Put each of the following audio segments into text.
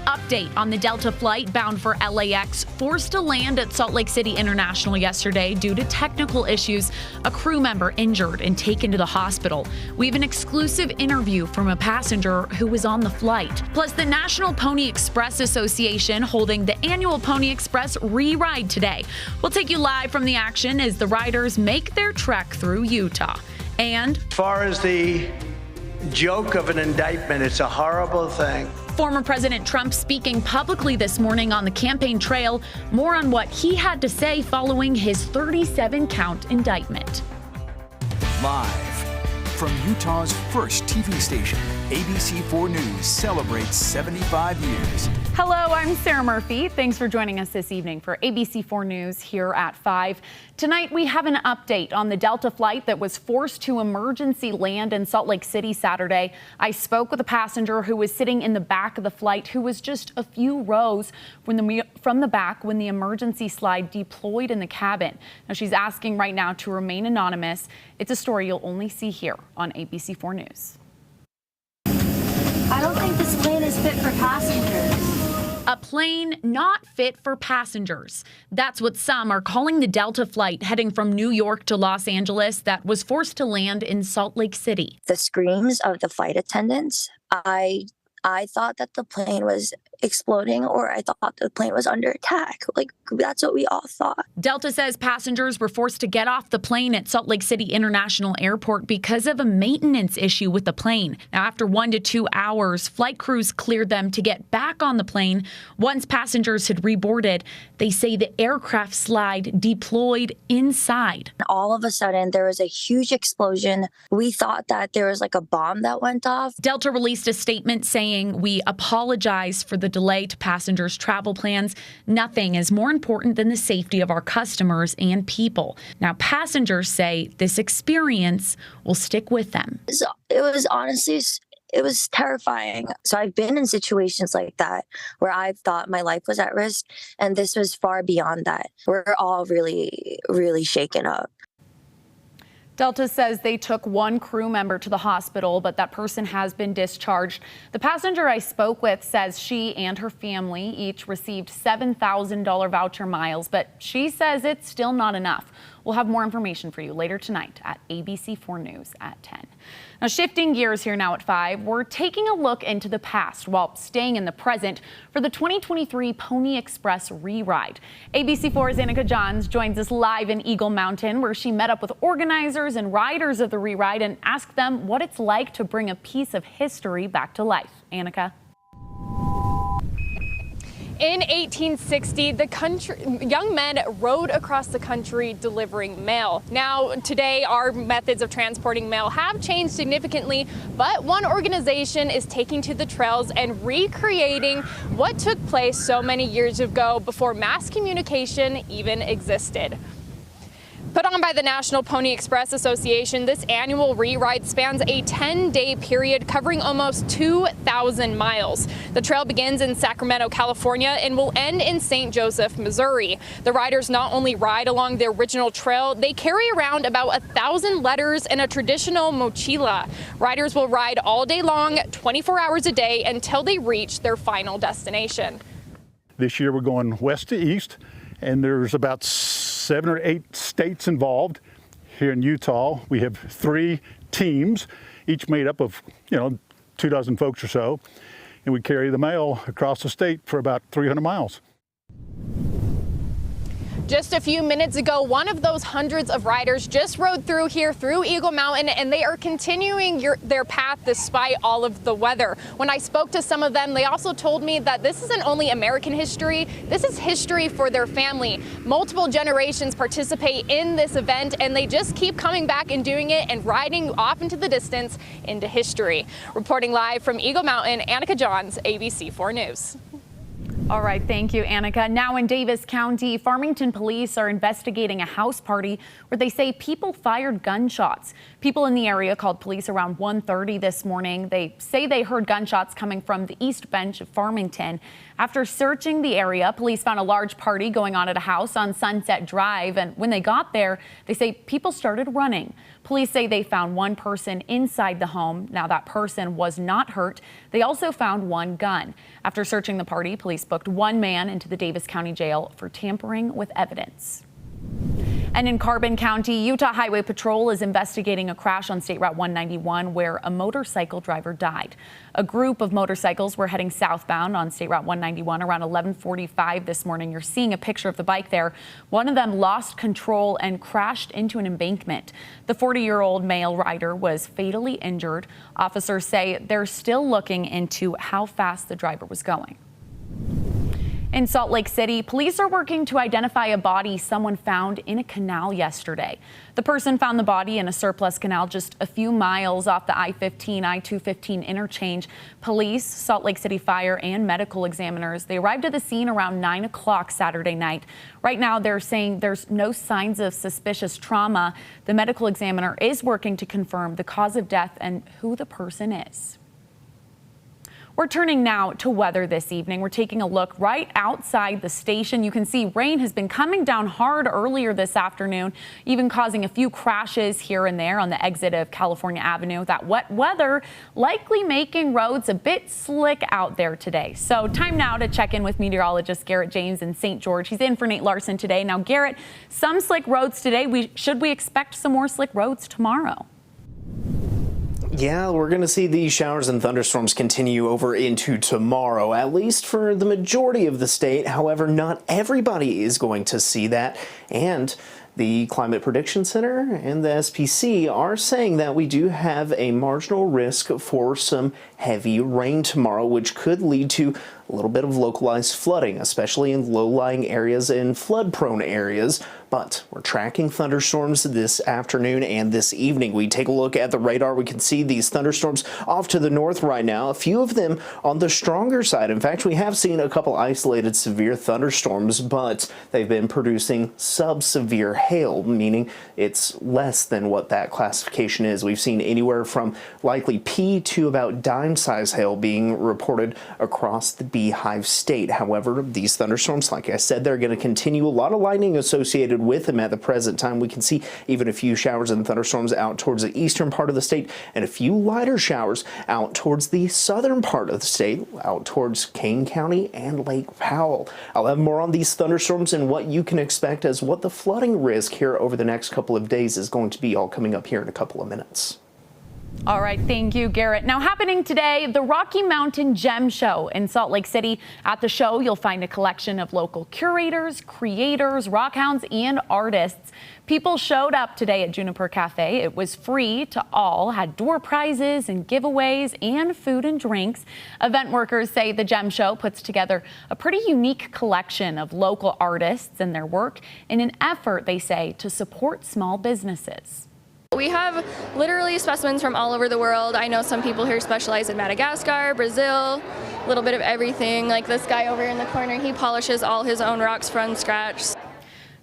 update on the Delta flight bound for LAX forced to land at Salt Lake City International yesterday due to technical issues. A crew member injured and taken to the hospital. We have an exclusive interview from a passenger who was on the flight. Plus, the National Pony Express Association holding the annual Pony Express re-ride today. We'll take you live from the action as the riders make their trek through Utah. And as far as the joke of an indictment, it's a horrible thing. Former President Trump speaking publicly this morning on the campaign trail. More on what he had to say following his 37-count indictment. Live from Utah's first TV station, ABC4 News celebrates 75 years. Hello, I'm Sarah Murphy. Thanks for joining us this evening for ABC4 News here at 5. Tonight, we have an update on the Delta flight that was forced to emergency land in Salt Lake City Saturday. I spoke with a passenger who was sitting in the back of the flight who was just a few rows from the back when the emergency slide deployed in the cabin. Now, she's asking right now to remain anonymous. It's a story you'll only see here on ABC4 News. I don't think this plane is fit for passengers. A plane not fit for passengers. That's what some are calling the Delta flight heading from New York to Los Angeles that was forced to land in Salt Lake City. The screams of the flight attendants, I thought that the plane was exploding, or I thought the plane was under attack. Like, that's what we all thought. Delta says passengers were forced to get off the plane at Salt Lake City International Airport because of a maintenance issue with the plane. Now, after 1 to 2 hours, flight crews cleared them to get back on the plane. Once passengers had reboarded, they say the aircraft slide deployed inside. All of a sudden, there was a huge explosion. We thought that there was like a bomb that went off. Delta released a statement saying, "We apologize for the delay to passengers' travel plans. Nothing is more important than the safety of our customers and people." Now, passengers say this experience will stick with them. So it was honestly, it was terrifying. So I've been in situations like that where I've thought my life was at risk, and this was far beyond that. We're all really, really shaken up. Delta says they took one crew member to the hospital, but that person has been discharged. The passenger I spoke with says she and her family each received $7,000 voucher miles, but she says it's still not enough. We'll have more information for you later tonight at ABC4 News at 10. Now, shifting gears here now at 5, we're taking a look into the past while staying in the present for the 2023 Pony Express re-ride. ABC4's Annika Johns joins us live in Eagle Mountain, where she met up with organizers and riders of the re-ride and asked them what it's like to bring a piece of history back to life. Annika. In 1860, young men rode across the country delivering mail. Now, today, our methods of transporting mail have changed significantly, but one organization is taking to the trails and recreating what took place so many years ago before mass communication even existed. Put on by the National Pony Express Association, this annual re-ride spans a 10-day period covering almost 2,000 miles. The trail begins in Sacramento, California, and will end in St. Joseph, Missouri. The riders not only ride along the original trail, they carry around about 1,000 letters and a traditional mochila. Riders will ride all day long, 24 hours a day, until they reach their final destination. This year we're going west to east, and there's about 7 or 8 states involved. Here in Utah, we have 3 teams, each made up of, 24 folks or so, and we carry the mail across the state for about 300 miles. Just a few minutes ago, one of those hundreds of riders just rode through here through Eagle Mountain, and they are continuing their path despite all of the weather. When I spoke to some of them, they also told me that this isn't only American history, this is history for their family. Multiple generations participate in this event, and they just keep coming back and doing it and riding off into the distance into history. Reporting live from Eagle Mountain, Annika Johns, ABC4 News. All right, thank you, Annika. Now in Davis County, Farmington police are investigating a house party where they say people fired gunshots. People in the area called police around 1:30 this morning. They say they heard gunshots coming from the East Bench of Farmington. After searching the area, police found a large party going on at a house on Sunset Drive, and when they got there, they say people started running. Police say they found one person inside the home. Now that person was not hurt. They also found one gun. After searching the party, police booked one man into the Davis County Jail for tampering with evidence. And in Carbon County, Utah Highway Patrol is investigating a crash on State Route 191 where a motorcycle driver died. A group of motorcycles were heading southbound on State Route 191 around 11:45 this morning. You're seeing a picture of the bike there. One of them lost control and crashed into an embankment. The 40-year-old male rider was fatally injured. Officers say they're still looking into how fast the driver was going. In Salt Lake City, police are working to identify a body someone found in a canal yesterday. The person found the body in a surplus canal just a few miles off the I-15, I-215 interchange. Police, Salt Lake City Fire, and medical examiners, they arrived at the scene around 9 o'clock Saturday night. Right now, they're saying there's no signs of suspicious trauma. The medical examiner is working to confirm the cause of death and who the person is. We're turning now to weather this evening. We're taking a look right outside the station. You can see rain has been coming down hard earlier this afternoon, even causing a few crashes here and there on the exit of California Avenue. That wet weather likely making roads a bit slick out there today. So time now to check in with meteorologist Garrett James in St. George. He's in for Nate Larson today. Now, Garrett, some slick roads today. Should we expect some more slick roads tomorrow? Yeah, we're going to see these showers and thunderstorms continue over into tomorrow, at least for the majority of the state. However, not everybody is going to see that. And the Climate Prediction Center and the SPC are saying that we do have a marginal risk for some heavy rain tomorrow, which could lead to a little bit of localized flooding, especially in low-lying areas and flood-prone areas. But we're tracking thunderstorms this afternoon and this evening. We take a look at the radar. We can see these thunderstorms off to the north right now, a few of them on the stronger side. In fact, we have seen a couple isolated severe thunderstorms, but they've been producing sub-severe hail, meaning it's less than what that classification is. We've seen anywhere from likely P to about dime-size hail being reported across the Beehive State. However, these thunderstorms, like I said, they're going to continue. A lot of lightning associated with them at the present time. We can see even a few showers and thunderstorms out towards the eastern part of the state and a few lighter showers out towards the southern part of the state, out towards Kane County and Lake Powell. I'll have more on these thunderstorms and what you can expect as what the flooding risk here over the next couple of days is going to be, all coming up here in a couple of minutes. All right, thank you, Garrett. Now happening today, the Rocky Mountain Gem Show in Salt Lake City. At the show, you'll find a collection of local curators, creators, rockhounds, and artists. People showed up today at Juniper Cafe. It was free to all, had door prizes and giveaways and food and drinks. Event workers say the Gem Show puts together a pretty unique collection of local artists and their work in an effort, they say, to support small businesses. We have literally specimens from all over the world. I know some people here specialize in Madagascar, Brazil, a little bit of everything. Like this guy over in the corner, he polishes all his own rocks from scratch.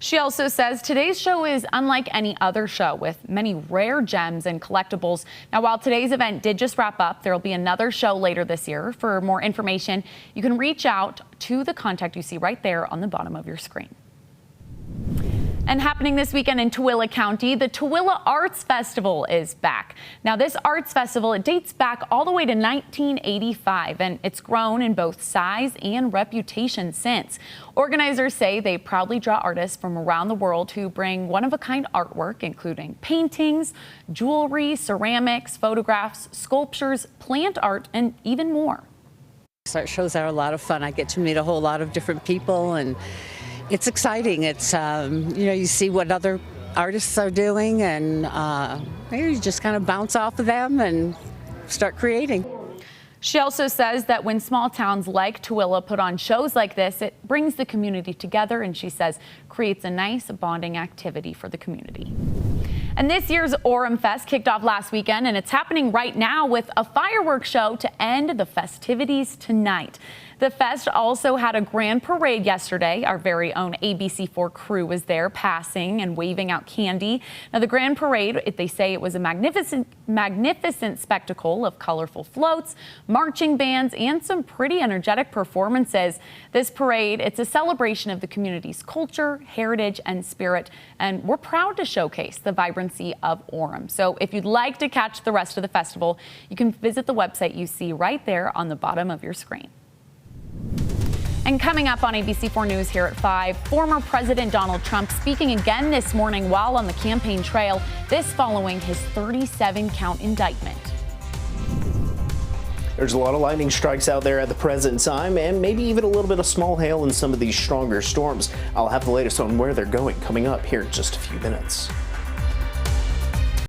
She also says today's show is unlike any other show with many rare gems and collectibles. Now, while today's event did just wrap up, there will be another show later this year. For more information, you can reach out to the contact you see right there on the bottom of your screen. And happening this weekend in Tooele County, the Tooele Arts Festival is back. Now, this arts festival, it dates back all the way to 1985, and it's grown in both size and reputation since. Organizers say they proudly draw artists from around the world who bring one-of-a-kind artwork, including paintings, jewelry, ceramics, photographs, sculptures, plant art, and even more. Art shows are a lot of fun. I get to meet a whole lot of different people, and it's exciting. It's, you see what other artists are doing, and you just kind of bounce off of them and start creating. She also says that when small towns like Tooele put on shows like this, it brings the community together, and she says creates a nice bonding activity for the community. And this year's Aurum Fest kicked off last weekend, and it's happening right now with a fireworks show to end the festivities tonight. The fest also had a grand parade yesterday. Our very own ABC4 crew was there passing and waving out candy. Now, the grand parade, they say it was a magnificent spectacle of colorful floats, marching bands, and some pretty energetic performances. This parade, it's a celebration of the community's culture, heritage, and spirit, and we're proud to showcase the vibrancy of Aurum. So if you'd like to catch the rest of the festival, you can visit the website you see right there on the bottom of your screen. And coming up on ABC4 News here at 5, former President Donald Trump speaking again this morning while on the campaign trail, this following his 37-count indictment. There's a lot of lightning strikes out there at the present time, and maybe even a little bit of small hail in some of these stronger storms. I'll have the latest on where they're going coming up here in just a few minutes.